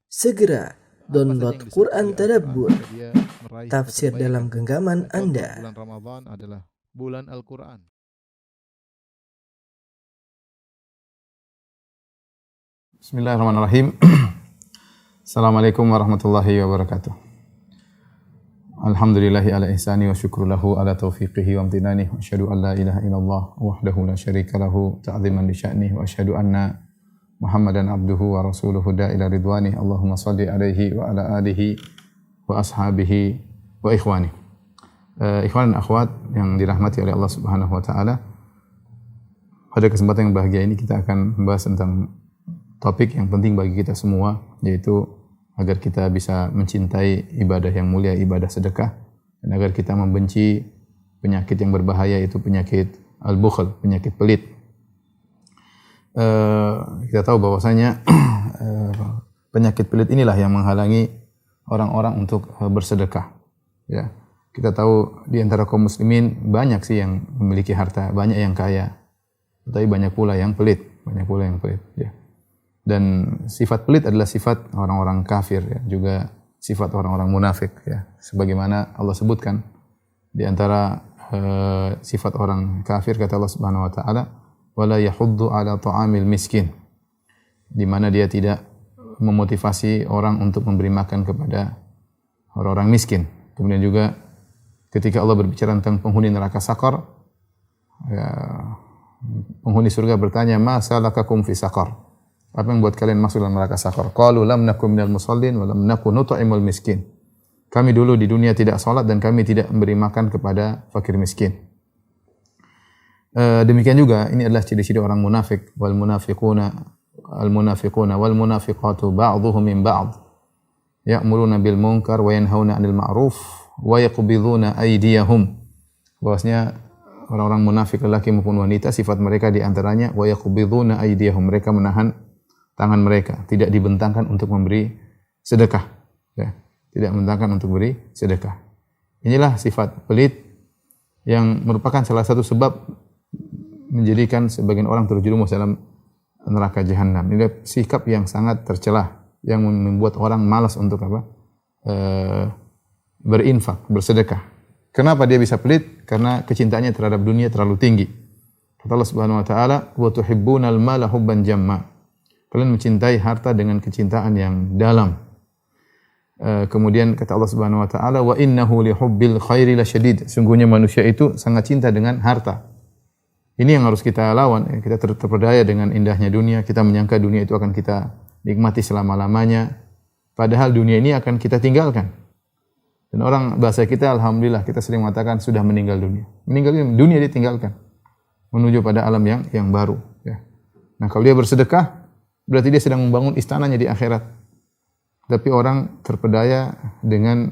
Segera download Quran Tadabbur, tafsir dalam genggaman Anda. Bulan Ramadan adalah bulan Al-Quran. Bismillahirrahmanirrahim. Assalamualaikum warahmatullahi wabarakatuh. Alhamdulillahi ala ihsani wa syukru lahu ala taufiqihi wa amtinani wa asyhadu an la ilaha illallah wahdahu la syarika lahu ta'ziman li sya'nih wa asyhadu anna Muhammadan abduhu wa rasuluhu da'ila ridwani. Allahumma salli alaihi wa ala alihi wa ashabihi wa ikhwani. Ikhwan dan akhwat yang dirahmati oleh Allah Subhanahu wa taala. Pada kesempatan yang bahagia ini kita akan membahas tentang topik yang penting bagi kita semua, yaitu agar kita bisa mencintai ibadah yang mulia, ibadah sedekah, dan agar kita membenci penyakit yang berbahaya, yaitu penyakit al-bukhl, penyakit pelit. Kita tahu bahwasanya penyakit pelit inilah yang menghalangi orang-orang untuk bersedekah. Ya, kita tahu di antara kaum muslimin banyak sih yang memiliki harta, banyak yang kaya, tapi banyak pula yang pelit, Ya. Dan sifat pelit adalah sifat orang-orang kafir, ya, juga sifat orang-orang munafik. Ya, sebagaimana Allah sebutkan di antara sifat orang kafir, kata Allah Subhanahu Wa Taala, wala yahuddu ala ta'amil miskin, di mana dia tidak memotivasi orang untuk memberi makan kepada orang-orang miskin. Kemudian juga ketika Allah berbicara tentang penghuni neraka Saqar, ya, penghuni surga bertanya, ma salakakum fi Saqar? Apa yang buat kalian masuk dalam neraka Saqar? Qalu lam nakum minal musallin wa lam nakun nut'imul miskin. Kami dulu di dunia tidak salat dan kami tidak memberi makan kepada fakir miskin. Demikian juga ini adalah ciri-ciri orang munafik. Wal munafiquna wal munafiqatu ba'dhuhum min ba'd ya'muruna bil munkar wa yanhauna 'anil ma'ruf wa yaqbiduna aydiyahum. Bahwasanya orang-orang munafik lelaki maupun wanita, sifat mereka di antaranya wa yaqbiduna aydiyahum, mereka menahan tangan mereka, tidak dibentangkan untuk memberi sedekah, ya, tidak membentangkan untuk beri sedekah. Inilah sifat pelit yang merupakan salah satu sebab menjadikan sebagian orang terjerumus dalam neraka jahanam. Ini sikap yang sangat tercelah yang membuat orang malas untuk berinfak, bersedekah. Kenapa dia bisa pelit? Karena kecintaannya terhadap dunia terlalu tinggi. Kata Allah Subhanahu wa taala, "Wa tuhibbunal mala hubban jamma." Kalian mencintai harta dengan kecintaan yang dalam. Kemudian kata Allah Subhanahu wa taala, "Wa innahu li hubbil khairi lasyadid." Sungguhnya manusia itu sangat cinta dengan harta. Ini yang harus kita lawan. Kita terpedaya dengan indahnya dunia. Kita menyangka dunia itu akan kita nikmati selama-lamanya. Padahal dunia ini akan kita tinggalkan. Dan orang bahasa kita, alhamdulillah, kita sering mengatakan sudah meninggal dunia. Meninggal dunia ditinggalkan. Menuju pada alam yang baru. Ya. Nah, kalau dia bersedekah, berarti dia sedang membangun istananya di akhirat. Tapi orang terpedaya dengan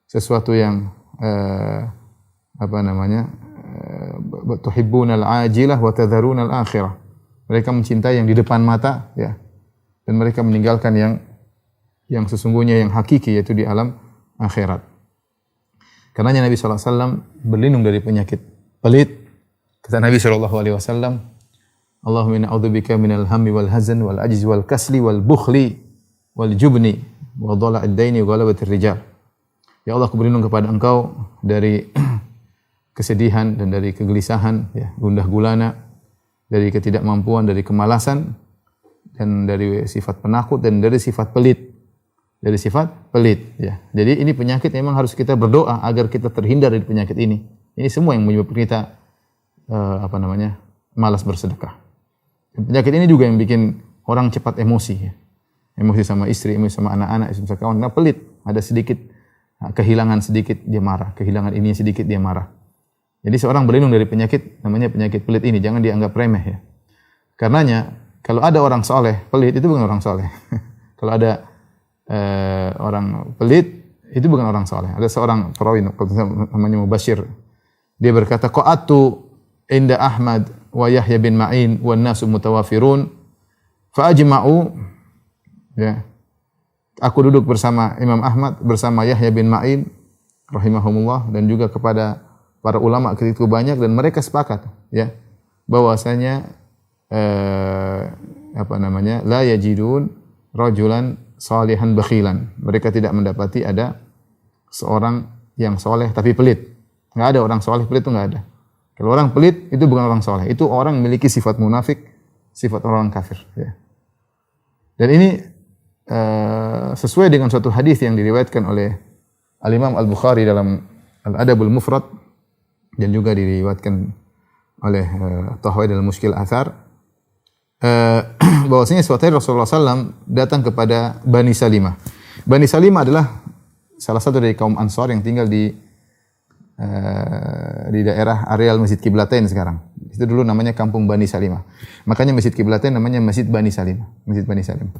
sesuatu yang tuhibbunal ajilah wa tadharunal akhirah. Mereka mencintai yang di depan mata, ya, dan mereka meninggalkan yang sesungguhnya, yang hakiki, yaitu di alam akhirat. Karenanya Nabi sallallahu alaihi wasallam berlindung dari penyakit pelit. Kata Nabi sallallahu alaihi wasallam, Allahumma inna a'udzubika minal hammi wal hazan wal ajzi wal kasli wal bukhli wal jubni wa dhala'id daini wa ghalabatir rijal. Ya Allah, aku berlindung kepada Engkau dari kesedihan dan dari kegelisahan, ya, gundah gulana, dari ketidakmampuan, dari kemalasan, dan dari sifat penakut, dan dari sifat pelit. Dari sifat pelit, ya. Jadi ini penyakit memang harus kita berdoa agar kita terhindar dari penyakit ini. Ini semua yang menyebabkan kita malas bersedekah. Dan penyakit ini juga yang bikin orang cepat emosi, ya. Emosi sama istri, emosi sama anak-anak, emosi sama kawan. Karena pelit, ada sedikit kehilangan sedikit dia marah, kehilangan ini sedikit dia marah. Jadi seorang berlindung dari penyakit, namanya penyakit pelit ini, jangan dianggap remeh, ya. Karenanya kalau ada orang soleh pelit, itu bukan orang soleh. Kalau ada orang pelit, itu bukan orang soleh. Ada seorang perawi namanya Mubashir, dia berkata, qa'atu inda Ahmad wa Yahya bin Ma'in wa nasu mutawafirun fa ajma'u, ya, aku duduk bersama Imam Ahmad, bersama Yahya bin Ma'in rahimahumullah, dan juga kepada para ulama ketika itu banyak, dan mereka sepakat, ya, bahwasanya la yajidun rajulan salihan bakhilan. Mereka tidak mendapati ada seorang yang soleh tapi pelit. Enggak ada orang soleh pelit, itu enggak ada. Kalau orang pelit itu bukan orang soleh, itu orang memiliki sifat munafik, sifat orang kafir. Ya. Dan ini sesuai dengan suatu hadis yang diriwayatkan oleh Al-Imam Al-Bukhari dalam Al-Adabul Mufrad dan juga diriwayatkan oleh Tahawi dalam Mushkil Athar, bahwasanya suatu hari Rasulullah SAW datang kepada Bani Salimah. Bani Salimah adalah salah satu dari kaum Ansar yang tinggal di daerah areal Masjid Qiblatain sekarang. Itu dulu namanya Kampung Bani Salimah. Makanya Masjid Qiblatain namanya Masjid Bani Salimah. Masjid Bani Salimah.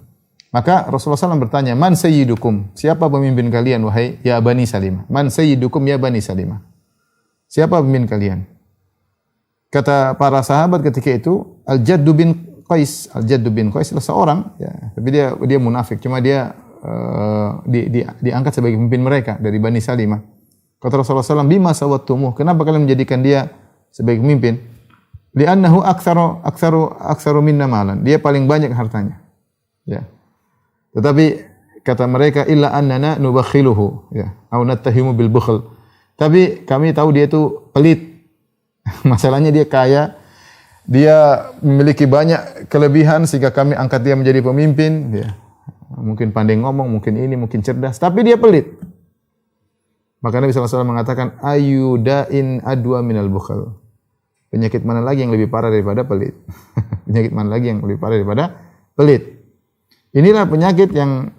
Maka Rasulullah SAW bertanya, Man sayyidukum? Siapa pemimpin kalian, wahai ya Bani Salimah? Man sayyidukum ya Bani Salimah? Siapa pemimpin kalian? Kata para sahabat ketika itu, Al-Jaddu bin Qais. Al-Jaddu bin Qais adalah seorang, ya, tapi dia munafik. Cuma dia diangkat sebagai pemimpin mereka dari Bani Salimah. Kata Rasulullah SAW, bima sawwattumuh? Kenapa kalian menjadikan dia sebagai pemimpin? Li'annahu aktsaru minna malan. Dia paling banyak hartanya. Ya. Tetapi kata mereka, illa annana nubakhiluhu, ya, au nattahimu bil bukhl. Tapi kami tahu dia itu pelit. Masalahnya dia kaya, dia memiliki banyak kelebihan sehingga kami angkat dia menjadi pemimpin, ya. Mungkin pandai ngomong, mungkin ini, mungkin cerdas, tapi dia pelit. Maka Nabi SAW mengatakan, ayyudain adwa minal bukhl. Penyakit mana lagi yang lebih parah daripada pelit? Penyakit mana lagi yang lebih parah daripada pelit? Inilah penyakit yang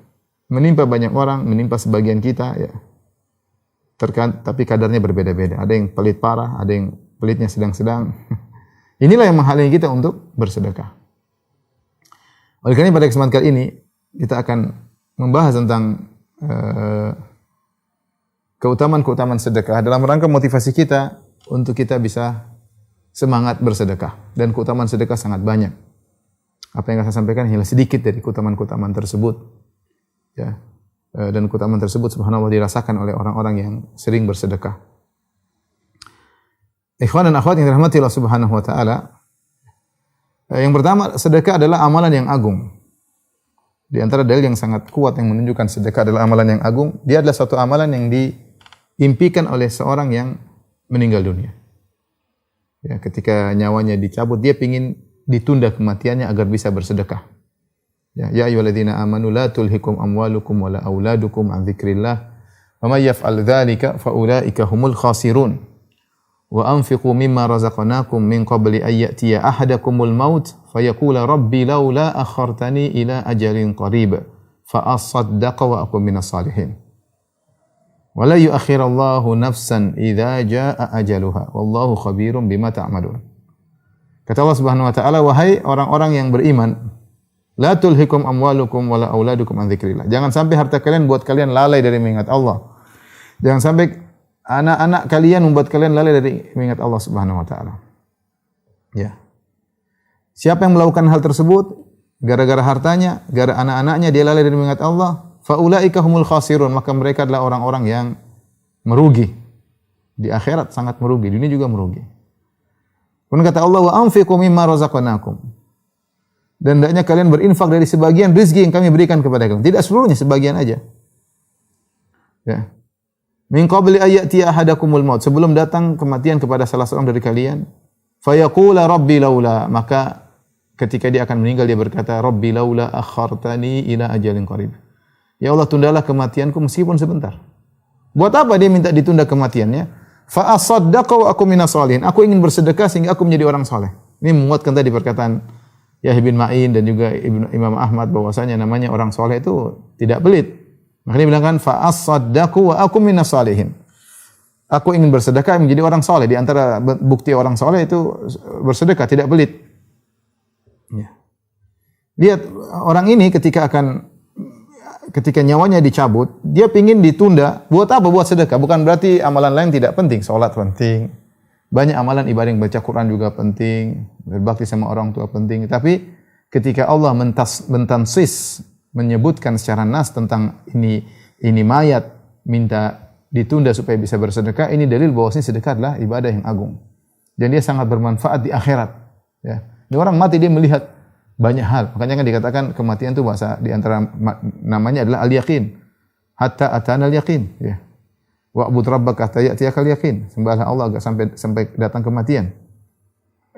menimpa banyak orang, menimpa sebagian kita, ya. Tapi kadarnya berbeda-beda. Ada yang pelit parah, ada yang pelitnya sedang-sedang. Inilah yang menghalangi kita untuk bersedekah. Oleh karena pada kesempatan kali ini kita akan membahas tentang keutamaan-keutamaan sedekah dalam rangka motivasi kita untuk kita bisa semangat bersedekah. Dan keutamaan sedekah sangat banyak. Apa yang saya sampaikan hanyalah sedikit dari keutamaan-keutamaan tersebut. Ya. Dan keutamaan tersebut subhanallah dirasakan oleh orang-orang yang sering bersedekah. Ikhwan dan akhwat yang dirahmati Allah Subhanahu wa taala. Yang pertama, sedekah adalah amalan yang agung. Di antara dalil yang sangat kuat yang menunjukkan sedekah adalah amalan yang agung, dia adalah suatu amalan yang diimpikan oleh seorang yang meninggal dunia. Ya, ketika nyawanya dicabut, dia ingin ditunda kematiannya agar bisa bersedekah. Ya ayyuhalladzina amanu la tulhikum amwalukum wala auladukum an dzikrillah wa may yaf'al dzalika fa ulaika humul khasirun wa anfiqu mimma razaqnakum min qabli ay ya'tiya ahadakumul maut fayaqula rabbi laula akhartani ila ajalin qarib fa asaddaqa wa akun minas salihin wa la yu'akhirallahu nafsan idza jaa ajaluha wallahu khabirum bima ta'malun. Kata Allah Subhanahu wa taala, wahai orang-orang yang beriman, la tulhikum amwalukum wala auladukum an dzikrillah. Jangan sampai harta kalian buat kalian lalai dari mengingat Allah. Jangan sampai anak-anak kalian membuat kalian lalai dari mengingat Allah Subhanahu wa taala. Ya. Siapa yang melakukan hal tersebut gara-gara hartanya, gara anak-anaknya dia lalai dari mengingat Allah, fa ulaika humul khasirun, maka mereka adalah orang-orang yang merugi. Di akhirat sangat merugi, di dunia juga merugi. Kemudian kata Allah, wa anfiqu mimma razaqnakum. Dan hendaknya kalian berinfak dari sebagian rezeki yang kami berikan kepada kalian. Tidak seluruhnya, sebagian aja. Ya. Min qabli ayati ahadakumul maut. Sebelum datang kematian kepada salah seorang dari kalian, fayaqula rabbi laula. Maka ketika dia akan meninggal dia berkata, rabbi laula akhartani ila ajalin qarib. Ya Allah, tundalah kematianku meskipun sebentar. Buat apa dia minta ditunda kematiannya? Fa asaddaqa wa akum minas salihin. Aku ingin bersedekah sehingga aku menjadi orang saleh. Ini menguatkan tadi perkataan Yahya bin Ma'in dan juga Imam Ahmad bahwasanya namanya orang soleh itu tidak pelit. Makanya bilangkan fa as-saddaqu wa akum minas salihin. Aku ingin bersedekah menjadi orang soleh. Di antara bukti orang soleh itu bersedekah, tidak pelit. Ya. Lihat orang ini ketika nyawanya dicabut, dia ingin ditunda. Buat apa? Buat sedekah. Bukan berarti amalan lain tidak penting. Salat penting. Banyak amalan ibadah yang baca Quran juga penting, berbakti sama orang tua penting. Tapi ketika Allah mentansis, menyebutkan secara nas tentang ini mayat minta ditunda supaya bisa bersedekah, ini dalil bahwasanya sedekah adalah ibadah yang agung. Dan dia sangat bermanfaat di akhirat. Ya. Ini orang mati dia melihat banyak hal. Makanya kan dikatakan kematian itu bahasa di antara namanya adalah al-yaqin. Hatta atana al-yaqin, ya. Wa'bud rabbaka hatta ya'tiyakal yaqin. Sembahlah Allah agar sampai datang kematian.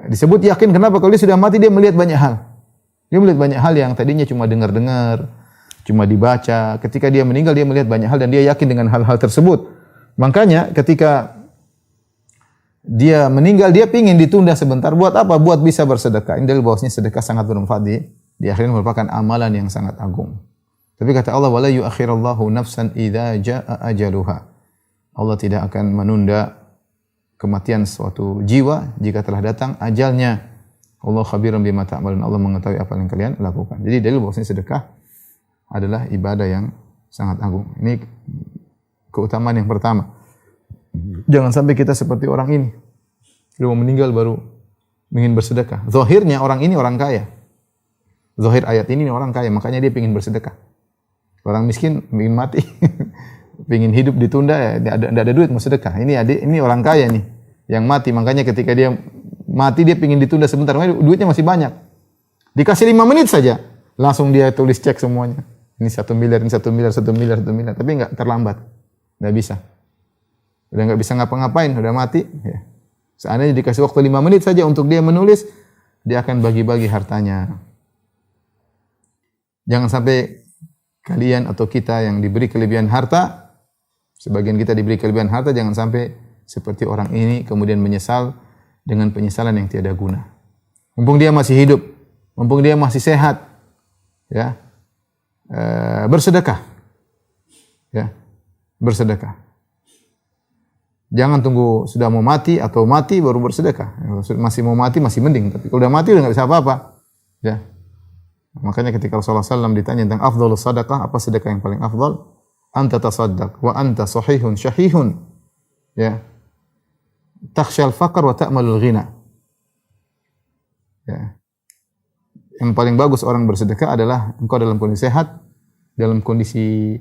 Disebut yakin kenapa? Kalau dia sudah mati dia melihat banyak hal. Dia melihat banyak hal yang tadinya cuma dengar-dengar, cuma dibaca. Ketika dia meninggal dia melihat banyak hal dan dia yakin dengan hal-hal tersebut. Makanya ketika dia meninggal dia pingin ditunda sebentar. Buat apa? Buat bisa bersedekah. Ini dalil bahwasanya sedekah sangat bermanfaat di akhirat, merupakan amalan yang sangat agung. Tapi kata Allah, wala yu'akhirallahu nafsan idza jaa ajaluha. Allah tidak akan menunda kematian suatu jiwa jika telah datang ajalnya. Allah khabirun bima ta'malun. Allah mengetahui apa yang kalian lakukan. Jadi dalil bahwasanya sedekah adalah ibadah yang sangat agung. Ini keutamaan yang pertama. Jangan sampai kita seperti orang ini. Sudah mau meninggal baru ingin bersedekah. Zahirnya orang ini orang kaya. Zahir ayat ini orang kaya, makanya dia ingin bersedekah. Orang miskin ingin mati. Pengin hidup ditunda, ya tidak ada duit mau sedekah. Ini orang kaya nih yang mati, makanya ketika dia mati dia pengin ditunda sebentar, duitnya masih banyak. Dikasih 5 menit saja, langsung dia tulis cek semuanya. Ini 1 miliar, ini 1 miliar, 1 miliar, 1 miliar. Tapi enggak terlambat, enggak bisa. Udah enggak bisa ngapa-ngapain, udah mati. Ya. Seandainya dikasih waktu 5 menit saja untuk dia menulis, dia akan bagi-bagi hartanya. Jangan sampai kalian atau kita yang diberi kelebihan harta, sebagian kita diberi kelebihan harta, jangan sampai seperti orang ini kemudian menyesal dengan penyesalan yang tiada guna. Mumpung dia masih hidup, mumpung dia masih sehat, ya, bersedekah, ya, bersedekah. Jangan tunggu sudah mau mati atau mati baru bersedekah. Masih mau mati masih mending, tapi kalau udah mati udah nggak bisa apa-apa, ya. Makanya ketika Rasulullah SAW ditanya tentang afdhalus sadaqah, apa sedekah yang paling afdal? Anta tasaddaq wa anta sahihun syahihun. Ya. Takhshal faqr wa ta'malul ghina. Ya. Yang paling bagus orang bersedekah adalah engkau dalam kondisi sehat, dalam kondisi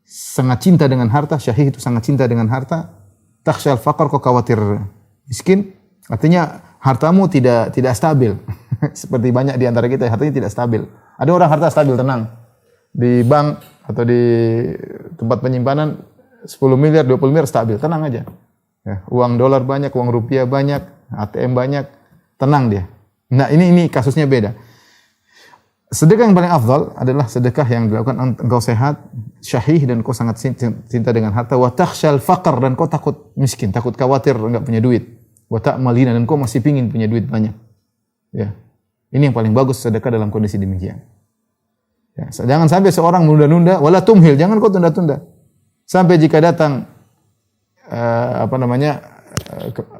sangat cinta dengan harta, syahih itu sangat cinta dengan harta. Takhshal faqr, kau khawatir miskin, artinya hartamu tidak stabil. Seperti banyak di antara kita hartanya tidak stabil. Ada orang harta stabil, tenang. Di bank atau di tempat penyimpanan 10 miliar, 20 miliar stabil, tenang aja. Ya, uang dolar banyak, uang rupiah banyak, ATM banyak, tenang dia. Nah, ini kasusnya beda. Sedekah yang paling afdal adalah sedekah yang dilakukan engkau sehat, syahih dan kau sangat cinta dengan harta, wa takhshal faqr, dan kau takut miskin, takut khawatir enggak punya duit. Wa ta'mal ghina, dan kau masih pingin punya duit banyak. Ya. Ini yang paling bagus sedekah dalam kondisi demikian. Ya, jangan sampai seorang menunda-nunda, wala tumhil, jangan kau tunda-tunda. Sampai jika datang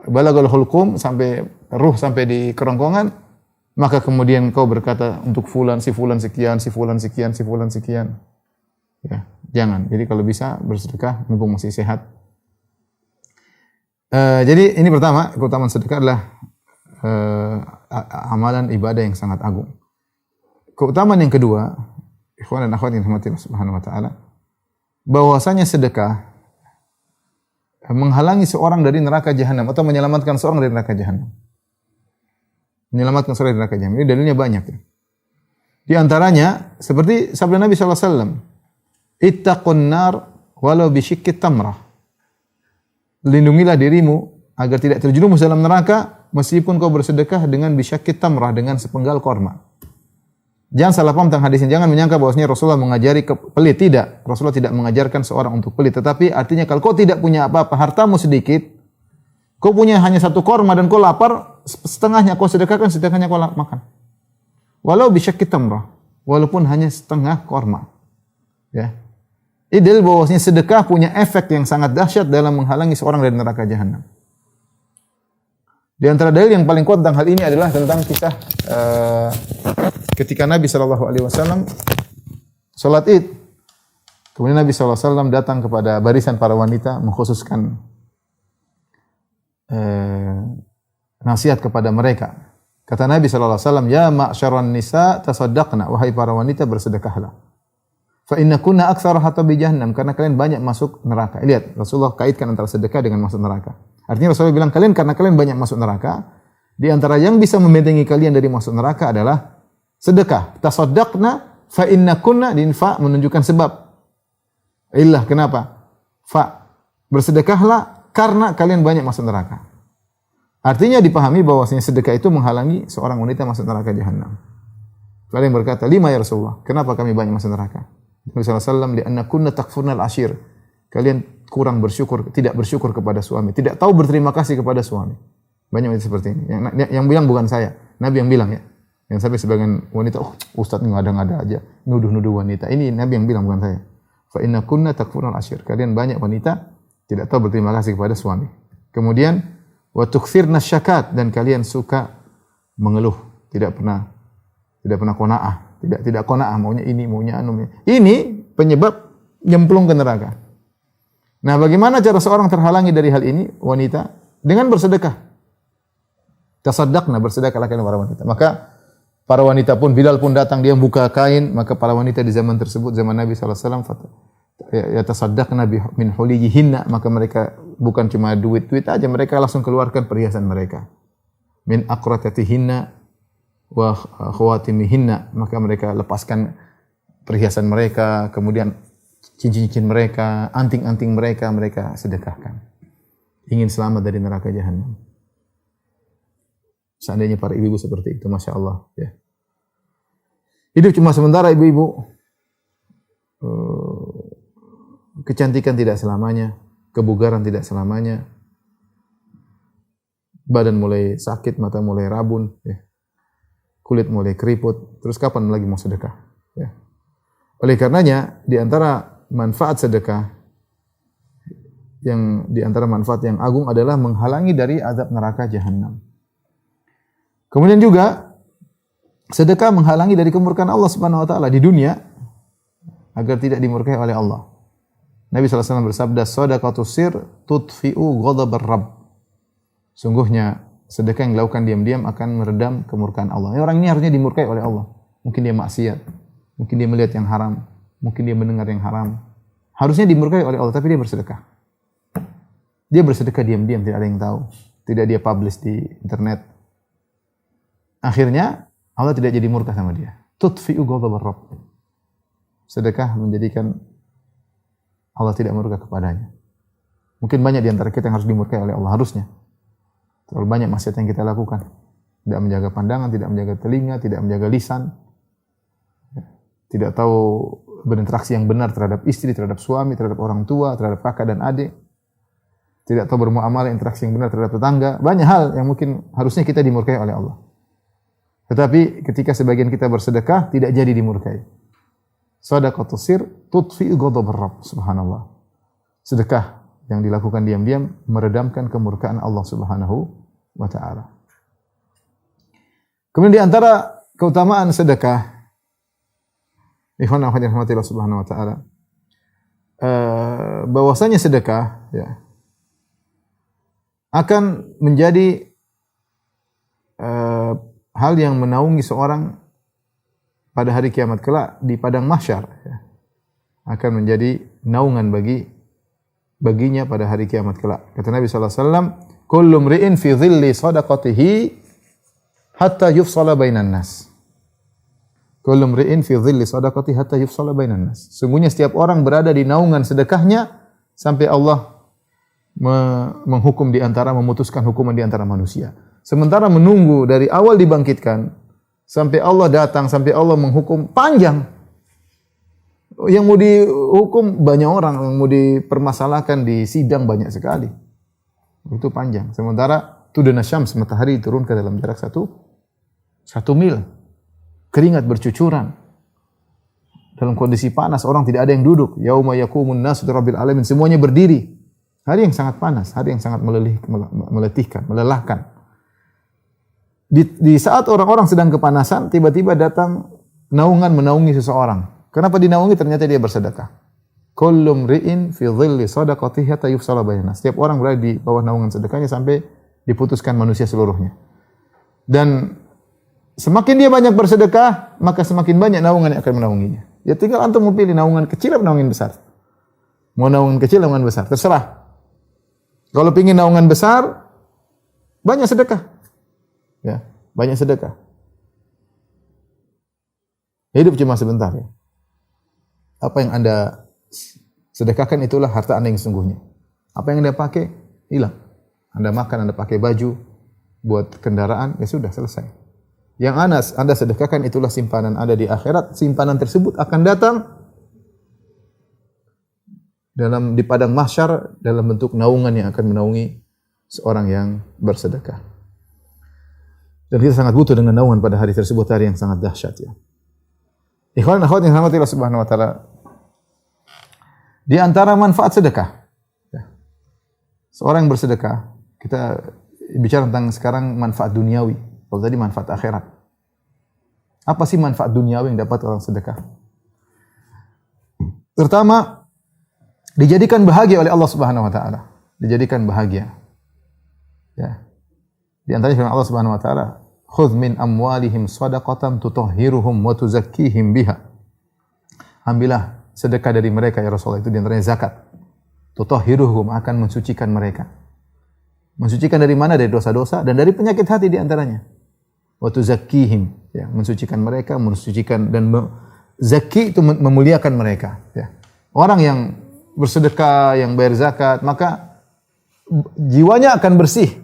balagul hulqum, sampai ruh sampai di kerongkongan, maka kemudian kau berkata untuk fulan, si fulan sekian, si fulan sekian, si fulan sekian. Ya, jangan. Jadi kalau bisa bersedekah mumpung masih sehat. Jadi ini pertama, keutamaan sedekah adalah amalan ibadah yang sangat agung. Keutamaan yang kedua, ikhwan dan akhwat yang dirahmati Allah Subhanahu wa taala, bahwasanya sedekah menghalangi seorang dari neraka jahanam atau menyelamatkan seorang dari neraka jahanam. Menyelamatkan seorang dari neraka jahanam. Ini dalilnya banyak ya. Di antaranya seperti sabda Nabi sallallahu alaihi wasallam, "Ittaqun nar walau bisyikki tamrah." Lindungilah dirimu agar tidak terjerumus dalam neraka meskipun kau bersedekah dengan bisyakit tamrah, dengan sepenggal korma. Jangan salah paham tentang hadisnya. Jangan menyangka bahwasanya Rasulullah mengajari pelit. Tidak. Rasulullah tidak mengajarkan seorang untuk pelit. Tetapi artinya kalau kau tidak punya apa-apa, hartamu sedikit, kau punya hanya 1 korma dan kau lapar, setengahnya kau sedekahkan, sedekahnya kau makan. Walau bisyakit tamrah. Walaupun hanya setengah korma. Ya. Idil bahwasanya sedekah punya efek yang sangat dahsyat dalam menghalangi seorang dari neraka jahanam. Di antara dalil yang paling kuat tentang hal ini adalah tentang kisah ketika Nabi SAW salat Id. Kemudian Nabi SAW datang kepada barisan para wanita mengkhususkan nasihat kepada mereka. Kata Nabi SAW, "Ya ma'syaran nisa tasaddaqna, wahai para wanita bersedekahlah. Fa inna kunna aktsara hatabi jahannam, karena kalian banyak masuk neraka." Lihat, Rasulullah kaitkan antara sedekah dengan masuk neraka. Artinya Rasulullah bilang karena kalian banyak masuk neraka, di antara yang bisa membentengi kalian dari masuk neraka adalah sedekah. Tasaddaqna fa inna kunna, din fa menunjukkan sebab. Illah, kenapa? Fa, bersedekahlah karena kalian banyak masuk neraka. Artinya dipahami bahwasanya sedekah itu menghalangi seorang wanita masuk neraka jahanam. Lalu yang berkata, "Lima ya Rasulullah, kenapa kami banyak masuk neraka?" Nabi sallallahu alaihi wasallam, "Li'anna kunna takfurnal ashir." Kalian kurang bersyukur, tidak bersyukur kepada suami, tidak tahu berterima kasih kepada suami. Banyak wanita seperti ini. Yang bilang bukan saya, Nabi yang bilang ya. Yang sampai sebagian wanita, ustaz ngada-ngada aja, nuduh-nuduh wanita. Ini Nabi yang bilang, bukan saya. Fa inna kunna takfurnal ashir. Kalian banyak wanita tidak tahu berterima kasih kepada suami. Kemudian wa tukthirna syakat, dan kalian suka mengeluh, tidak pernah qanaah, tidak qanaah, maunya ini, maunya anu. Ini penyebab nyemplung ke neraka. Nah, bagaimana cara seorang terhalangi dari hal ini? Wanita dengan bersedekah. Tasaddaqna, bersedekahlah kalian para wanita. Maka para wanita pun, Bilal pun datang, dia buka kain, maka para wanita di zaman tersebut, zaman Nabi sallallahu alaihi wasallam, ya tasaddaqna min huliyihinna, maka mereka bukan cuma duit-duit aja, mereka langsung keluarkan perhiasan mereka. Min aqratatihinna wa khawatimihinna, maka mereka lepaskan perhiasan mereka, kemudian cincin-cincin mereka, anting-anting mereka, mereka sedekahkan. Ingin selamat dari neraka jahanam. Seandainya para ibu-ibu seperti itu, Masya Allah. Ya. Hidup cuma sementara, ibu-ibu. Kecantikan tidak selamanya, kebugaran tidak selamanya. Badan mulai sakit, mata mulai rabun, ya. Kulit mulai keriput. Terus kapan lagi mau sedekah? Ya. Oleh karenanya, di antara manfaat sedekah, di antara manfaat yang agung adalah menghalangi dari azab neraka jahanam. Kemudian juga sedekah menghalangi dari kemurkaan Allah Subhanahu wa taala di dunia agar tidak dimurkai oleh Allah. Nabi sallallahu alaihi wasallam bersabda, "Shadaqatus sir tudfi'u ghadabar rabb." Sungguhnya sedekah yang dilakukan diam-diam akan meredam kemurkaan Allah. Orang ini harusnya dimurkai oleh Allah. Mungkin dia maksiat, mungkin dia melihat yang haram, mungkin dia mendengar yang haram. Harusnya dimurkai oleh Allah, tapi dia bersedekah. Dia bersedekah diam-diam, tidak ada yang tahu. Tidak dia publish di internet. Akhirnya Allah tidak jadi murka sama dia. Tudfi'u ghadabar rabb. Sedekah menjadikan Allah tidak murka kepadanya. Mungkin banyak di antara kita yang harus dimurkai oleh Allah, harusnya. Terlalu banyak maksiat yang kita lakukan. Tidak menjaga pandangan, tidak menjaga telinga, tidak menjaga lisan. Tidak tahu berinteraksi yang benar terhadap istri, terhadap suami, terhadap orang tua, terhadap kakak dan adik. Tidak tahu bermuamalah, interaksi yang benar terhadap tetangga. Banyak hal yang mungkin harusnya kita dimurkai oleh Allah. Tetapi ketika sebagian kita bersedekah, tidak jadi dimurkai. Shadaqatus sir tudfi'u ghadabar rabb. Subhanallah. Sedekah yang dilakukan diam-diam meredamkan kemurkaan Allah Subhanahu wa taala. Kemudian di antara keutamaan sedekah, ikhwan akhwat yang dirahmati Allah Subhanahu wa taala, bahwasanya sedekah ya akan menjadi hal yang menaungi seorang pada hari kiamat kelak di padang mahsyar, ya. Akan menjadi naungan baginya pada hari kiamat kelak. Kata Nabi sallallahu alaihi wasallam, "Kullu mri'in fi dhilli shadaqatihi hatta yufsala bainan nas." Kullu mri'in fi dhilli shadaqatihi hatta yufsala bainan nas. Sungguhnya setiap orang berada di naungan sedekahnya sampai Allah menghukum di antara, memutuskan hukuman di antara manusia. Sementara menunggu dari awal dibangkitkan sampai Allah datang, sampai Allah menghukum panjang. Yang mau dihukum banyak orang, yang mau dipermasalahkan di sidang banyak sekali. Itu panjang. Sementara tuduna syams, matahari turun ke dalam jarak satu mil. Keringat bercucuran. Dalam kondisi panas, orang tidak ada yang duduk. Yauma yaqumun nasu rabbil alamin. Semuanya berdiri. Hari yang sangat panas, hari yang sangat meletihkan, melelahkan. Di saat orang-orang sedang kepanasan, tiba-tiba datang naungan menaungi seseorang. Kenapa dinaungi? Ternyata dia bersedekah. Kullu mri'in fi dhilli shadaqatihi hatta yufsala bainan nas. Setiap orang berada di bawah naungan sedekahnya sampai diputuskan manusia seluruhnya. Dan semakin dia banyak bersedekah, maka semakin banyak naungan yang akan menaunginya. Ya tinggal antum mau pilih naungan kecil atau naungan besar. Mau naungan kecil, naungan besar, terserah. Kalau pingin naungan besar, banyak sedekah. Ya, banyak sedekah. Hidup cuma sebentar ya. Apa yang Anda sedekahkan itulah harta Anda yang sesungguhnya. Apa yang Anda pakai, hilang. Anda makan, Anda pakai baju, buat kendaraan, ya sudah selesai. Yang Anda sedekahkan itulah simpanan Anda di akhirat. Simpanan tersebut akan datang di padang mahsyar dalam bentuk naungan yang akan menaungi seorang yang bersedekah. Dan kita sangat butuh dengan naungan pada hari tersebut, hari yang sangat dahsyat ya. Ikhwan dan akhwat yang dirahmati Allah Subhanahu wa taala. Di antara manfaat sedekah, ya. Seorang yang bersedekah, kita bicara tentang sekarang manfaat duniawi. Kalau tadi manfaat akhirat. Apa sih manfaat duniawi yang dapat orang sedekah? Pertama, dijadikan bahagia oleh Allah Subhanahu wa taala. Dijadikan bahagia. Ya. Di antaranya firman Allah Subhanahu wa taala, "Khudz min amwalihim shadaqatan tutahhiruhum wa tuzakkihim biha." Ambillah sedekah dari mereka ya Rasulullah, itu di antaranya zakat. Tutahhiruhum, akan mensucikan mereka. Mensucikan dari mana? Dari dosa-dosa dan dari penyakit hati di antaranya. Wa tuzakkihim, ya, mensucikan mereka, mensucikan dan zaki itu memuliakan mereka, ya. Orang yang bersedekah, yang bayar zakat, maka jiwanya akan bersih.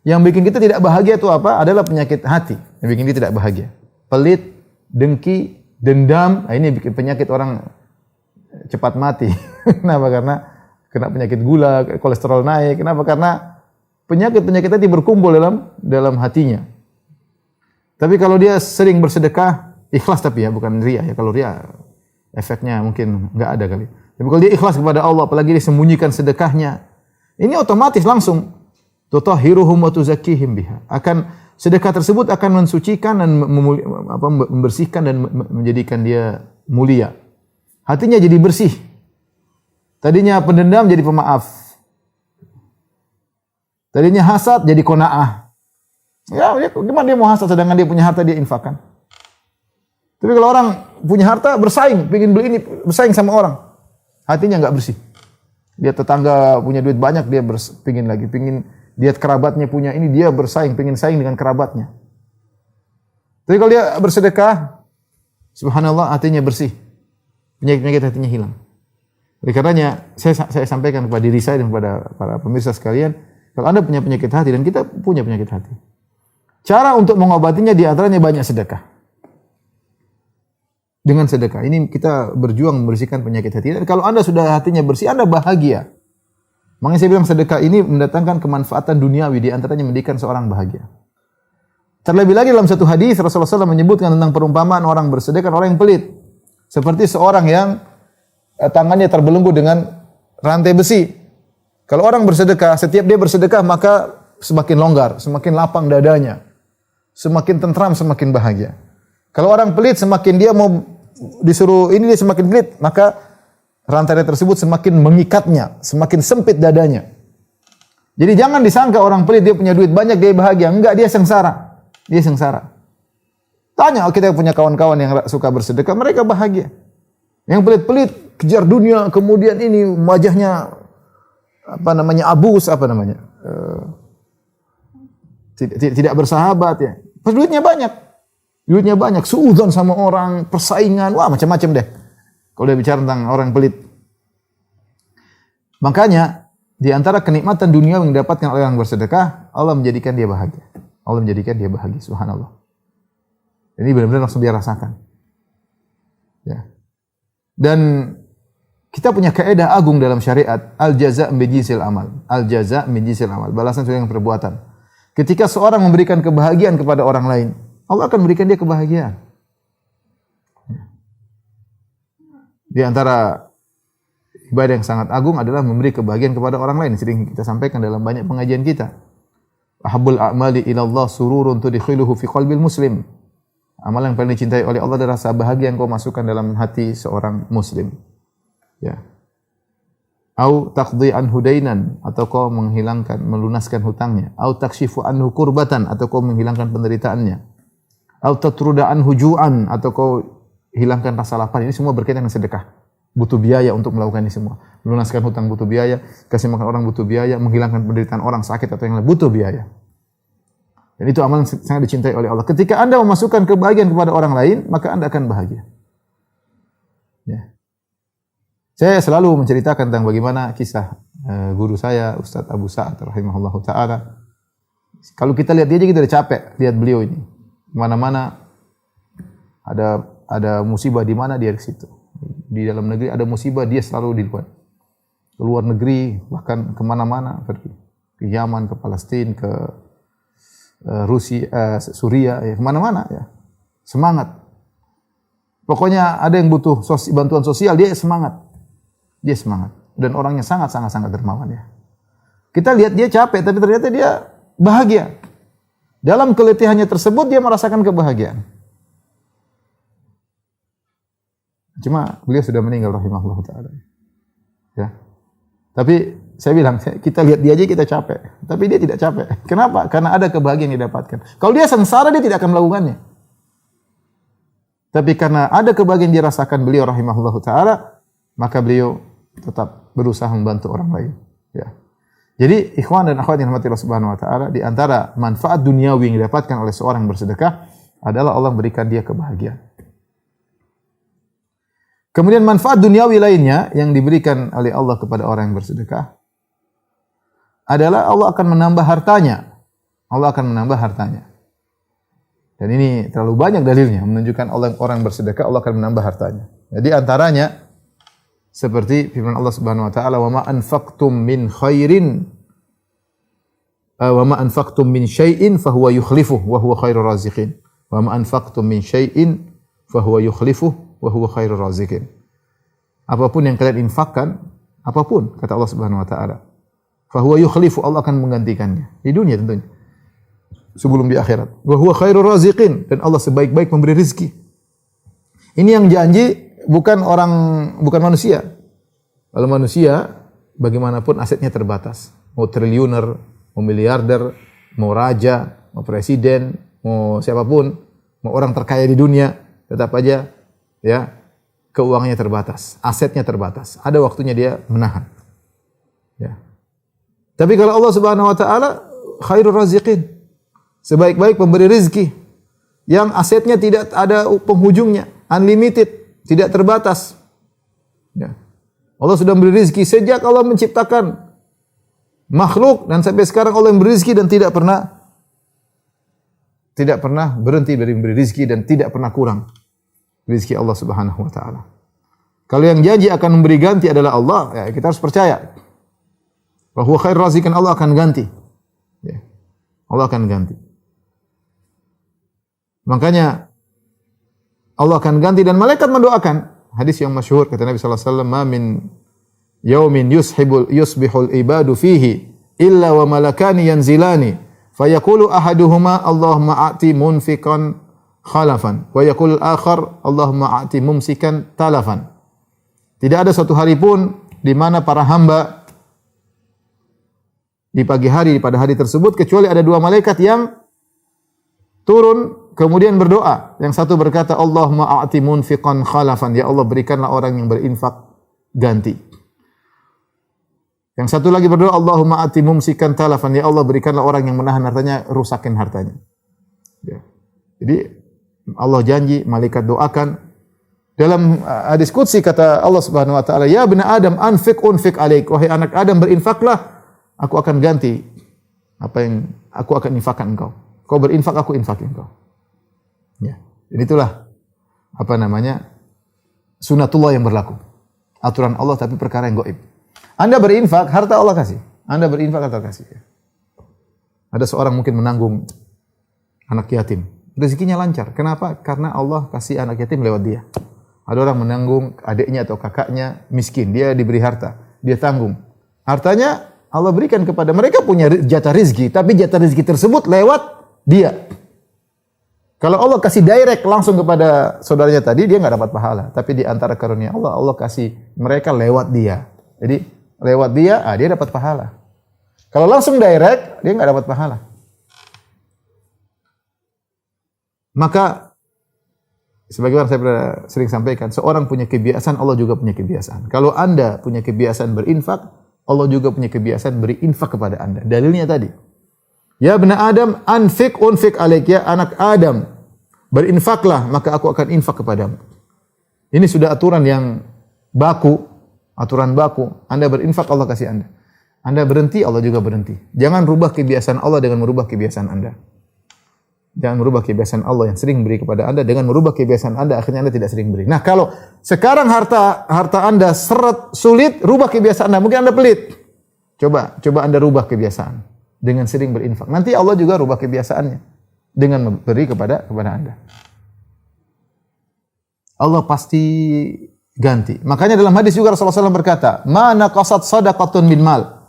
Yang bikin kita tidak bahagia itu apa? Adalah penyakit hati yang bikin kita tidak bahagia. Pelit, dengki, dendam, ini bikin penyakit orang cepat mati. Kenapa? Karena kena penyakit gula, kolesterol naik. Kenapa? Karena penyakit-penyakit tadi berkumpul dalam hatinya. Tapi kalau dia sering bersedekah, ikhlas tapi ya, bukan riya ya. Kalau riya efeknya mungkin enggak ada kali. Tapi kalau dia ikhlas kepada Allah, apalagi dia sembunyikan sedekahnya, ini otomatis langsung tutahhiruhum wa tuzakkihim biha. Sedekah tersebut akan mensucikan dan membersihkan dan menjadikan dia mulia. Hatinya jadi bersih. Tadinya pendendam jadi pemaaf. Tadinya hasad jadi qanaah. Ya, gimana dia mau hasad sedangkan dia punya harta dia infakkan. Tapi kalau orang punya harta bersaing, pengin beli ini, bersaing sama orang, hatinya enggak bersih. Dia tetangga punya duit banyak, dia pengin lagi, pengin lihat kerabatnya punya ini, dia bersaing, pengin saing dengan kerabatnya. Tapi kalau dia bersedekah, subhanallah, hatinya penyakit penyakit hatinya hilang. Oleh karenanya saya sampaikan kepada diri saya dan kepada para pemirsa sekalian, kalau Anda punya penyakit hati dan kita punya penyakit hati, cara untuk mengobatinya di antaranya banyak sedekah. Dengan sedekah ini kita berjuang membersihkan penyakit hati. Dan kalau Anda sudah hatinya bersih, Anda bahagia. Makanya saya bilang sedekah ini mendatangkan kemanfaatan duniawi, di antaranya menjadikan seorang bahagia. Terlebih lagi dalam satu hadis Rasulullah SAW menyebutkan tentang perumpamaan orang bersedekah, orang yang pelit. Seperti seorang yang tangannya terbelenggu dengan rantai besi. Kalau orang bersedekah, setiap dia bersedekah maka semakin longgar, semakin lapang dadanya, semakin tentram, semakin bahagia. Kalau orang pelit, semakin dia mau disuruh ini dia semakin pelit, maka rantai tersebut semakin mengikatnya, semakin sempit dadanya. Jadi jangan disangka orang pelit dia punya duit banyak dia bahagia. Enggak, dia sengsara. Dia sengsara. Tanya, kita punya kawan-kawan yang suka bersedekah, mereka bahagia. Yang pelit-pelit kejar dunia, kemudian ini wajahnya abus, tidak bersahabat ya. Pas duitnya banyak, suudzon sama orang, persaingan, wah macam-macam deh. Kalau dia bicara tentang orang pelit. Makanya, di antara kenikmatan dunia yang didapatkan oleh orang bersedekah, Allah menjadikan dia bahagia. Allah menjadikan dia bahagia, subhanallah. Ini benar-benar langsung dia rasakan. Ya. Dan kita punya kaidah agung dalam syariat, al-jaza' min jinsil amal. Al-jaza' min jinsil amal. Balasan sesuai dengan perbuatan. Ketika seorang memberikan kebahagiaan kepada orang lain, Allah akan memberikan dia kebahagiaan. Di antara ibadah yang sangat agung adalah memberi kebahagiaan kepada orang lain. Sering kita sampaikan dalam banyak pengajian kita. Ahabbul a'mali ila Allah sururun tudkhiluhu fi qalbil muslim. Amalan yang paling dicintai oleh Allah adalah rasa bahagia yang kau masukkan dalam hati seorang muslim. Ya. Au taqdi anhu dainan, atau kau melunaskan hutangnya. Au takshifu anhu kurbatan, atau kau menghilangkan penderitaannya. Au tatruda anhu ju'an, atau kau hilangkan rasa lapar. Ini semua berkaitan dengan sedekah. Butuh biaya untuk melakukan ini semua. Melunaskan hutang butuh biaya, kasih makan orang butuh biaya, menghilangkan penderitaan orang sakit atau yang lain butuh biaya. Dan itu amalan sangat dicintai oleh Allah. Ketika Anda memasukkan kebahagiaan kepada orang lain, maka Anda akan bahagia. Ya. Saya selalu menceritakan tentang bagaimana kisah guru saya, Ustadz Abu Sa'ad rahimahullahu ta'ala. Kalau kita lihat dia aja kita udah capek lihat beliau ini. Mana-mana ada musibah di mana dia di situ. Di dalam negeri ada musibah dia selalu di luar. Ke luar negeri bahkan kemana-mana pergi. Ke Yaman, ke Palestina, ke Rusia, Suria, ya kemana-mana ya. Semangat. Pokoknya ada yang butuh bantuan sosial dia semangat. Dia semangat. Dan orangnya sangat dermawan ya. Kita lihat dia capek tapi ternyata dia bahagia. Dalam keletihannya tersebut dia merasakan kebahagiaan. Cuma beliau sudah meninggal rahimahullah ta'ala. Ya. Tapi saya bilang, kita lihat dia aja kita capek. Tapi dia tidak capek. Kenapa? Karena ada kebahagiaan yang didapatkan. Kalau dia sengsara dia tidak akan melakukannya. Tapi karena ada kebahagiaan yang dirasakan beliau rahimahullah ta'ala, maka beliau tetap berusaha membantu orang lain. Ya. Jadi ikhwan dan akhwat yang dirahmati Allah Subhanahu wa taala, di antara manfaat duniawi yang didapatkan oleh seorang yang bersedekah adalah Allah memberikan dia kebahagiaan. Kemudian manfaat duniawi lainnya yang diberikan oleh Allah kepada orang yang bersedekah adalah Allah akan menambah hartanya. Allah akan menambah hartanya. Dan ini terlalu banyak dalilnya menunjukkan orang bersedekah Allah akan menambah hartanya. Jadi antaranya seperti firman Allah Subhanahu wa taala, "Wa ma anfaqtum min khairin wa ma anfaqtum min syai'in fa huwa yukhlifuh wa huwa khairur raziqin." Wa ma anfaqtum min syai'in fa huwa yukhlifuh wa huwa khairur raziqin. Apapun yang kalian infakkan, apapun kata Allah Subhanahu wa taala, fa huwa yukhlifu, Allah akan menggantikannya di dunia tentunya. Sebelum di akhirat. Wa huwa khairur raziqin, dan Allah sebaik-baik memberi rezeki. Ini yang janji bukan manusia. Kalau manusia bagaimanapun asetnya terbatas. Mau triliuner, mau miliarder, mau raja, mau presiden, mau siapapun, mau orang terkaya di dunia, tetap aja ya keuangannya terbatas, asetnya terbatas. Ada waktunya dia menahan. Ya. Tapi kalau Allah Subhanahu wa taala khairur raziqin, sebaik-baik pemberi rezeki yang asetnya tidak ada penghujungnya, unlimited, tidak terbatas. Ya. Allah sudah memberi rezeki sejak Allah menciptakan makhluk dan sampai sekarang Allah memberi rezeki dan tidak pernah berhenti dari memberi rezeki dan tidak pernah kurang rezeki Allah Subhanahu wa taala. Kalau yang janji akan memberi ganti adalah Allah, ya kita harus percaya bahwa khair raziqan, Allah akan ganti. Ya. Allah akan ganti. Makanya Allah akan ganti dan malaikat mendoakan. Hadis yang masyhur kata Nabi sallallahu alaihi wasallam, "Ma min yaumin yusbihul ibadu fihi illa wa malakani yanzilani fayaqulu ahaduhuma Allahumma a'ti munfiqan khalafan wa yaqul akhar Allahumma a'ti mumsikan talafan." Tidak ada suatu hari pun di mana para hamba di pagi hari pada hari tersebut kecuali ada dua malaikat yang turun kemudian berdoa. Yang satu berkata, Allahumma a'ti munfiqan khalafan. Ya Allah, berikanlah orang yang berinfak ganti. Yang satu lagi berdoa, Allahumma a'ti mumsikan talafan. Ya Allah, berikanlah orang yang menahan hartanya, rusakin hartanya. Ya. Jadi Allah janji, malaikat doakan. Dalam hadis qudsi kata Allah Subhanahu wa taala, "Ya bani Adam, anfiq unfiq alaik." Wahai anak Adam, berinfaklah, aku akan ganti apa yang aku akan infakkan engkau. Kau berinfak, aku infak engkau. Ya. Dan itulah sunatullah yang berlaku. Aturan Allah tapi perkara yang gaib. Anda berinfak, harta Allah kasih. Anda berinfak, harta kasih. Ada seorang mungkin menanggung anak yatim. Rezekinya lancar. Kenapa? Karena Allah kasih anak yatim lewat dia. Ada orang menanggung adiknya atau kakaknya miskin. Dia diberi harta. Dia tanggung. Hartanya Allah berikan kepada mereka, punya jatah rezeki. Tapi jatah rezeki tersebut lewat dia. Kalau Allah kasih direct langsung kepada saudaranya tadi, dia nggak dapat pahala. Tapi di antara karunia Allah, Allah kasih mereka lewat dia. Jadi lewat dia, dia dapat pahala. Kalau langsung direct, dia nggak dapat pahala. Maka sebagaimana saya pernah sering sampaikan, seorang punya kebiasaan, Allah juga punya kebiasaan. Kalau Anda punya kebiasaan berinfak, Allah juga punya kebiasaan beri infak kepada Anda. Dalilnya tadi, Ya bani Adam, anfik unfik alaik, ya anak Adam, berinfaklah maka aku akan infak kepadamu. Ini sudah aturan yang baku, aturan baku. Anda berinfak, Allah kasih Anda. Anda berhenti, Allah juga berhenti. Jangan rubah kebiasaan Allah dengan merubah kebiasaan Anda. Jangan merubah kebiasaan Allah yang sering beri kepada Anda dengan merubah kebiasaan Anda, akhirnya Anda tidak sering beri. Nah, kalau sekarang harta Anda seret, sulit, rubah kebiasaan Anda. Mungkin Anda pelit. Coba Anda rubah kebiasaan dengan sering berinfak. Nanti Allah juga rubah kebiasaannya dengan memberi kepada Anda. Allah pasti ganti. Makanya dalam hadis juga Rasulullah SAW berkata, "Ma naqasat shadaqatun min mal."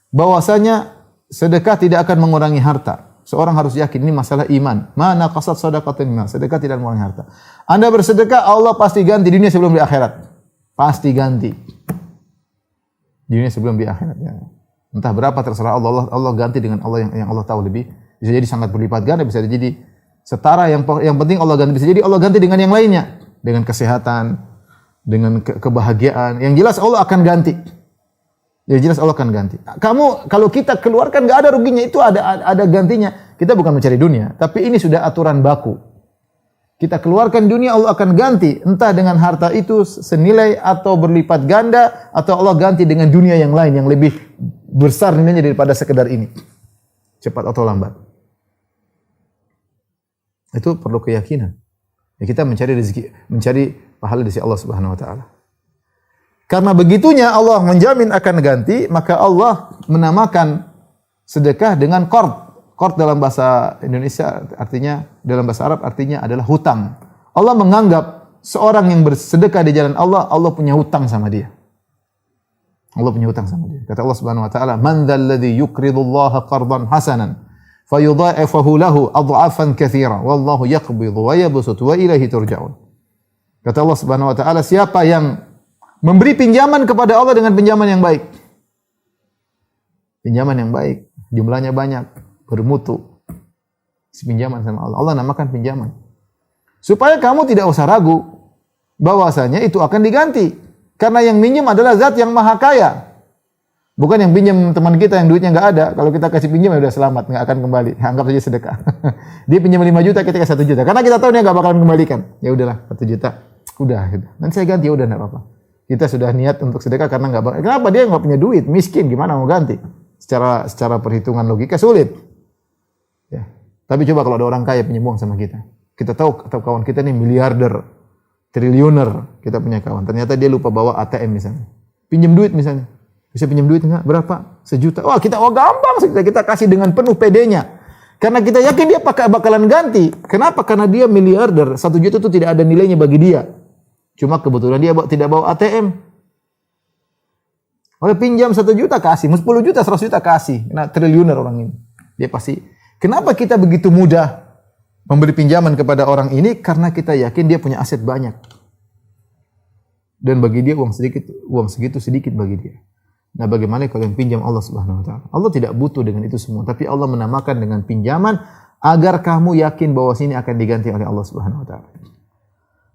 Bahwasanya sedekah tidak akan mengurangi harta. Seorang harus yakin ini masalah iman. Mana qasad shadaqatin mal. Sedekah tidak mengurangi harta. Anda bersedekah, Allah pasti ganti di dunia sebelum di akhirat. Pasti ganti. Di dunia sebelum di akhirat. Ya. Entah berapa terserah Allah. Allah ganti dengan Allah yang Allah tahu lebih. Bisa jadi sangat berlipat ganda, bisa jadi setara. Yang penting Allah ganti. Bisa jadi Allah ganti dengan yang lainnya, dengan kesehatan, dengan kebahagiaan. Yang jelas Allah akan ganti. Ya jelas Allah akan ganti. Kalau kita keluarkan nggak ada ruginya, itu ada gantinya. Kita bukan mencari dunia, tapi ini sudah aturan baku. Kita keluarkan dunia, Allah akan ganti, entah dengan harta itu senilai atau berlipat ganda, atau Allah ganti dengan dunia yang lain yang lebih besar nilainya daripada sekedar ini. Cepat atau lambat. Itu perlu keyakinan. Ya, kita mencari rezeki, mencari pahala di sisi Allah Subhanahu wa taala. Karena begitunya Allah menjamin akan ganti, maka Allah menamakan sedekah dengan qard. Qard dalam bahasa Indonesia artinya, dalam bahasa Arab artinya adalah hutang. Allah menganggap seorang yang bersedekah di jalan Allah, Allah punya hutang sama dia. Allah punya hutang sama dia. Kata Allah Subhanahu wa taala, "Man dzal ladzi yuqridullaha qardan hasanan fayudha'ifahu lahu adha'afan katsira wallahu yaqbidu wa yabsutu wa ilaihi turja'un." Kata Allah Subhanahu wa taala, siapa yang memberi pinjaman kepada Allah dengan pinjaman yang baik. Pinjaman yang baik, jumlahnya banyak, bermutu. Pinjaman sama Allah. Allah namakan pinjaman. Supaya kamu tidak usah ragu bahwasanya itu akan diganti. Karena yang minjem adalah zat yang maha kaya. Bukan yang pinjam teman kita yang duitnya enggak ada. Kalau kita kasih pinjam ya udah selamat, enggak akan kembali. Anggap saja sedekah. Dia pinjam 5 juta, kita kasih 1 juta. Karena kita tahu dia enggak bakalan kembalikan. Ya udahlah, 1 juta. Udah, nanti saya ganti, udah enggak apa-apa. Kita sudah niat untuk sedekah karena enggak. Kenapa dia enggak punya duit, miskin, gimana mau ganti? Secara perhitungan logika sulit. Ya. Tapi coba kalau ada orang kaya pinjam uang sama kita. Kita tahu kawan kita nih miliarder, triliuner, kita punya kawan. Ternyata dia lupa bawa ATM misalnya. Pinjam duit misalnya. Bisa pinjam duit enggak? Berapa? 1 juta. Wah, gampang kita kasih dengan penuh PD-nya. Karena kita yakin dia bakalan ganti. Kenapa? Karena dia miliarder. 1 juta itu tidak ada nilainya bagi dia. Cuma kebetulan dia tidak bawa ATM. Oleh pinjam 1 juta kasih, 10 juta, 100 juta kasih. Nah, triliuner orang ini. Dia pasti. Kenapa kita begitu mudah memberi pinjaman kepada orang ini? Karena kita yakin dia punya aset banyak. Dan bagi dia uang segitu sedikit bagi dia. Nah, bagaimana kalau yang pinjam Allah Subhanahu wa taala? Allah tidak butuh dengan itu semua, tapi Allah menamakan dengan pinjaman agar kamu yakin bahwa sini akan diganti oleh Allah Subhanahu wa taala.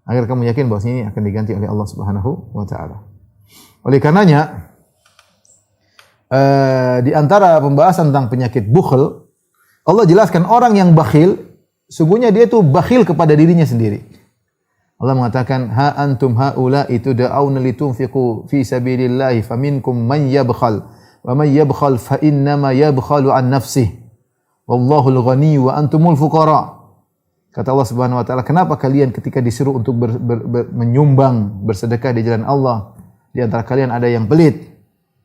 Agar kamu yakin bahwa ini akan diganti oleh Allah Subhanahu wa taala. Oleh karenanya di antara pembahasan tentang penyakit bukhl, Allah jelaskan orang yang bakhil, sungguhnya dia itu bakhil kepada dirinya sendiri. Allah mengatakan, "Ha antum haula'i tud'auna litunfiqu fi sabilillah faminkum man yabkhal wa man yabkhal fa innama yabkhalu an nafsihi wallahul ghani wa antumul fuqara." Kata Allah Subhanahu wa taala, kenapa kalian ketika disuruh untuk menyumbang, bersedekah di jalan Allah, di antara kalian ada yang pelit?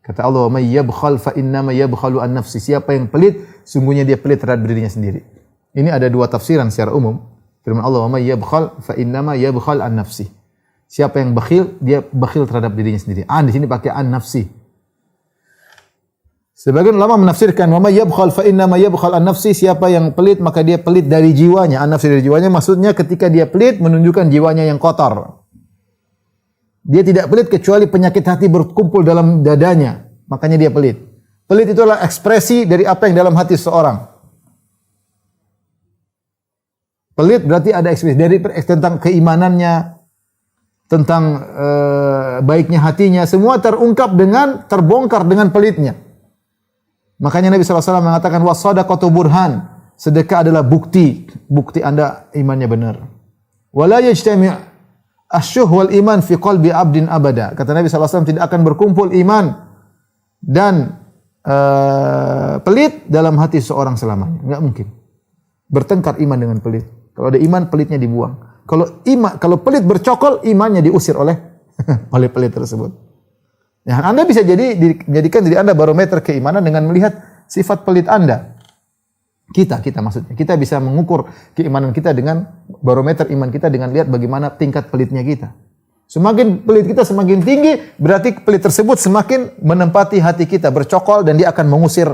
Kata Allah, "May yabkhal fa innama yabkhalu an nafsi." Siapa yang pelit, sungguhnya dia pelit terhadap dirinya sendiri. Ini ada 2 tafsiran secara umum. Firman Allah, "May yabkhal fa innama yabkhal an nafsi." Siapa yang bakhil, dia bakhil terhadap dirinya sendiri. Di sini pakai an nafsi. Sebagian ulama menafsirkan wa may yabkhal fa inna ma yabkhal an nafsi, siapa yang pelit maka dia pelit dari jiwanya. An nafsi dari jiwanya maksudnya ketika dia pelit menunjukkan jiwanya yang kotor. Dia tidak pelit kecuali penyakit hati berkumpul dalam dadanya, makanya dia pelit. Pelit itu adalah ekspresi dari apa yang dalam hati seseorang. Pelit berarti ada ekspresi dari tentang keimanannya, tentang baiknya hatinya, semua terbongkar dengan pelitnya. Makanya Nabi SAW mengatakan was-shadaqatu burhan. Sedekah adalah bukti Anda imannya benar. Wala yajtami' asyuh wal iman fi qalbi 'abdin abada. Kata Nabi SAW tidak akan berkumpul iman dan pelit dalam hati seorang selamanya. Enggak mungkin. Bertengkar iman dengan pelit. Kalau ada iman, pelitnya dibuang. Kalau pelit bercokol, imannya diusir oleh pelit tersebut. Ya, Anda bisa jadikan diri Anda barometer keimanan dengan melihat sifat pelit Anda. Kita maksudnya. Kita bisa mengukur keimanan kita dengan barometer iman kita dengan lihat bagaimana tingkat pelitnya kita. Semakin pelit kita semakin tinggi, berarti pelit tersebut semakin menempati hati kita, bercokol dan dia akan mengusir,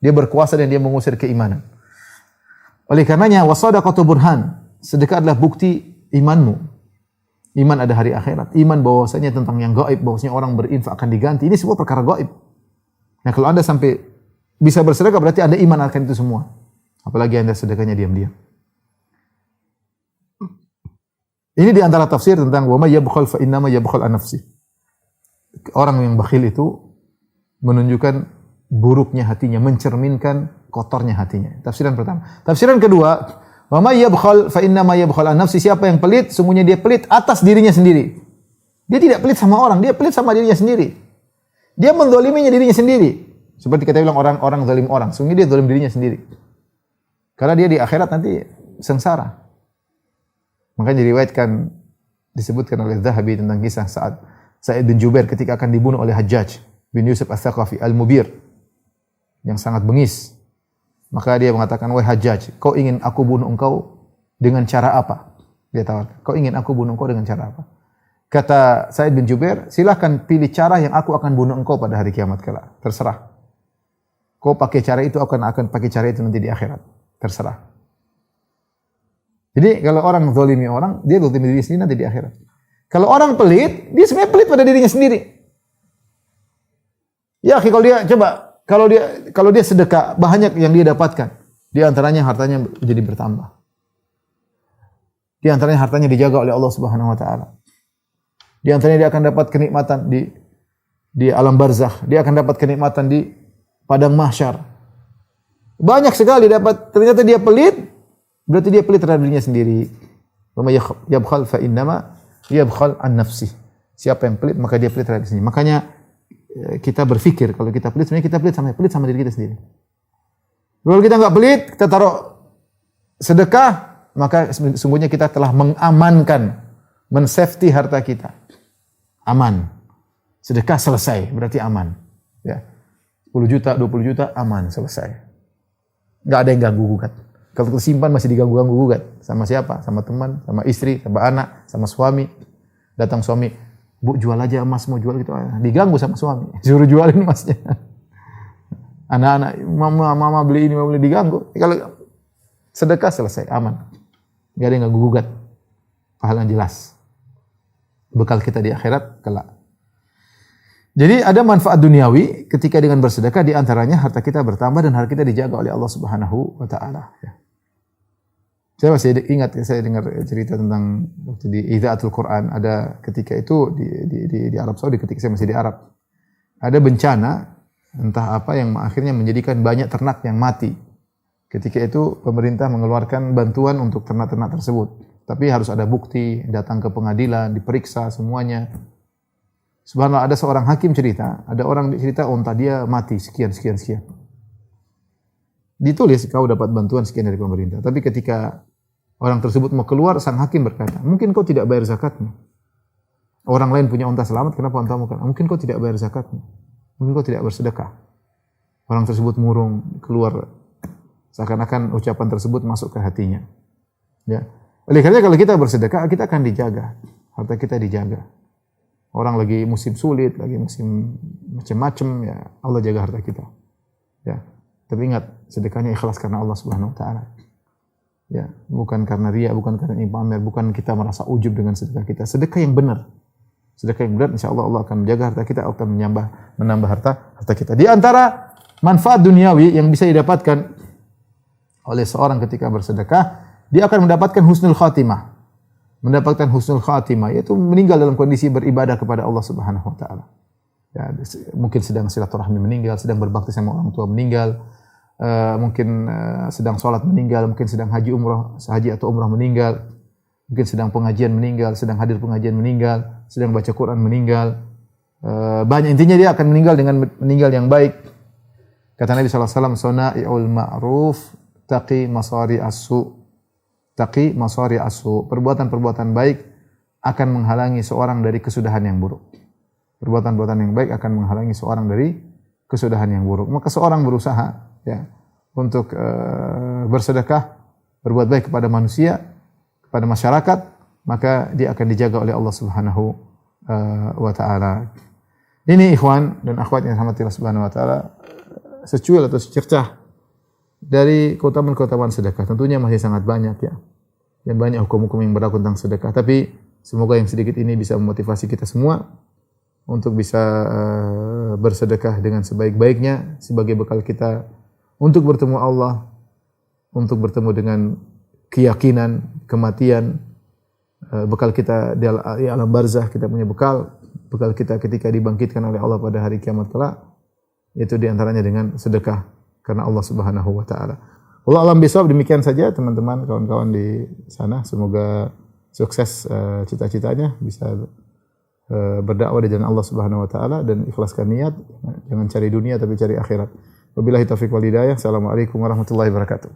dia berkuasa dan dia mengusir keimanan. Oleh karenanya was-shadaqatu burhan, sedekah adalah bukti imanmu. Iman ada hari akhirat, iman bahwasanya tentang yang gaib, bahwasanya orang berinfak akan diganti. Ini semua perkara gaib. Nah, kalau Anda sampai bisa bersedekah berarti Anda iman akan itu semua. Apalagi Anda sedekahnya diam-diam. Ini di antara tafsir tentang wa may yabkhal fa innama yabkhal an nafsi. Orang yang bakhil itu menunjukkan buruknya hatinya, mencerminkan kotornya hatinya. Tafsiran pertama. Tafsiran kedua, wa may yabkhal fa innama yabkhal an nafsi. Siapa yang pelit, sungguhnya dia pelit atas dirinya sendiri. Dia tidak pelit sama orang, dia pelit sama dirinya sendiri. Dia menzaliminya dirinya sendiri. Seperti kita bilang orang zalim orang, sungguhnya dia zalim dirinya sendiri. Karena dia di akhirat nanti sengsara. Makanya diriwayatkan, disebutkan oleh Zahabi tentang kisah saat Sa'id bin Jubair ketika akan dibunuh oleh Hajjaj bin Yusuf Ats-Tsaqafi Al-Mubir yang sangat bengis. Maka dia mengatakan, wahai Hajjaj, kau ingin aku bunuh engkau dengan cara apa? Dia tawarkan, kau ingin aku bunuh engkau dengan cara apa? Kata Sa'id bin Jubair, silahkan pilih cara yang aku akan bunuh engkau pada hari kiamat kelak. Terserah. Kau pakai cara itu, akan pakai cara itu nanti di akhirat. Terserah. Jadi kalau orang zalimi orang, dia zalimi diri sendiri nanti di akhirat. Kalau orang pelit, dia sebenarnya pelit pada dirinya sendiri. Ya, kalau dia sedekah, banyak yang dia dapatkan. Di antaranya hartanya jadi bertambah. Di antaranya hartanya dijaga oleh Allah Subhanahu wa taala. Di antaranya dia akan dapat kenikmatan di alam barzakh, dia akan dapat kenikmatan di padang mahsyar. Banyak sekali dapat, ternyata dia pelit, berarti dia pelit terhadap dirinya sendiri. Wa may yabkhal fa innama yabkhal an nafsi. Siapa yang pelit maka dia pelit terhadap dirinya. Makanya kita berpikir kalau kita pelit sebenarnya kita pelit sama diri kita sendiri. Kalau kita enggak pelit, kita taruh sedekah, maka sesungguhnya kita telah mengamankan, men-safety harta kita. Aman. Sedekah selesai, berarti aman. Ya. 10 juta, 20 juta, aman, selesai. Enggak ada yang ganggu gugat. Kalau tersimpan masih diganggu-ganggu gugat. Sama siapa? Sama teman, sama istri, sama anak, sama suami. Datang suami, bu jual aja emas, mau jual gitu. Diganggu sama suami. Suruh jualin emasnya. Anak-anak, mama beli ini, mama beli, diganggu. Kalau sedekah selesai, aman. Enggak ada yang ganggu gugat. Pahala yang jelas. Bekal kita di akhirat kelak. Jadi ada manfaat duniawi ketika dengan bersedekah, di antaranya harta kita bertambah dan harta kita dijaga oleh Allah Subhanahu wa taala. Saya masih ingat, saya dengar cerita tentang waktu di Idzaatul Quran, ada ketika itu di Arab Saudi, ketika saya masih di Arab. Ada bencana entah apa yang akhirnya menjadikan banyak ternak yang mati. Ketika itu pemerintah mengeluarkan bantuan untuk ternak-ternak tersebut. Tapi harus ada bukti, datang ke pengadilan, diperiksa semuanya. Subhanallah, ada seorang hakim cerita, ada orang cerita unta dia mati sekian. Ditulis kau dapat bantuan sekian dari pemerintah. Tapi ketika orang tersebut mau keluar, sang hakim berkata, mungkin kau tidak bayar zakatnya. Orang lain punya unta selamat, kenapa untamu kan? Mungkin kau tidak bayar zakatnya. Mungkin kau tidak bersedekah. Orang tersebut murung, keluar seakan-akan ucapan tersebut masuk ke hatinya. Ya. Oleh karena kalau kita bersedekah, kita akan dijaga. Harta kita dijaga. Orang lagi musim sulit, lagi musim macam-macam, ya Allah jaga harta kita. Ya. Tapi ingat, sedekahnya ikhlas karena Allah Subhanahu wa taala. Ya, bukan karena riya, bukan karena pamer, bukan kita merasa ujub dengan sedekah kita. Sedekah yang benar. Sedekah yang benar, insyaallah Allah akan menjaga harta kita, akan menambah harta kita. Di antara manfaat duniawi yang bisa didapatkan oleh seorang ketika bersedekah, dia akan mendapatkan husnul khatimah. Mendapatkan husnul khatimah, yaitu meninggal dalam kondisi beribadah kepada Allah Subhanahu wa taala. Ya, mungkin sedang silaturahmi meninggal, sedang berbakti sama orang tua meninggal, mungkin sedang sholat meninggal, mungkin sedang haji atau umrah meninggal, mungkin sedang pengajian meninggal, sedang hadir pengajian meninggal, sedang baca Quran meninggal. Banyak, intinya dia akan meninggal dengan meninggal yang baik. Kata Nabi SAW, "Sona'i'ul ma'ruf taqi masari as-su." Taqi masari as-su. Perbuatan-perbuatan baik akan menghalangi seorang dari kesudahan yang buruk. Perbuatan-perbuatan yang baik akan menghalangi seorang dari kesudahan yang buruk. Maka seorang berusaha ya untuk bersedekah, berbuat baik kepada manusia, kepada masyarakat, maka dia akan dijaga oleh Allah Subhanahu wa taala. Ini ikhwan dan akhwat yang dirahmati Allah Subhanahu wa taala, secuil atau secercah dari keutamaan-keutamaan sedekah. Tentunya masih sangat banyak ya. Dan banyak hukum-hukum yang berlaku tentang sedekah, tapi semoga yang sedikit ini bisa memotivasi kita semua untuk bisa bersedekah dengan sebaik-baiknya sebagai bekal kita untuk bertemu Allah, untuk bertemu dengan keyakinan kematian, bekal kita di alam barzah. Kita punya bekal kita ketika dibangkitkan oleh Allah pada hari kiamat kelak, itu diantaranya dengan sedekah karena Allah Subhanahu wa taala. Allah alam bisawab, demikian saja teman-teman, kawan-kawan di sana, semoga sukses cita-citanya, bisa berdakwah di jalan Allah Subhanahu wa taala dan ikhlaskan niat, jangan cari dunia tapi cari akhirat. Wabillahi taufiq wal hidayah. Assalamualaikum warahmatullahi wabarakatuh.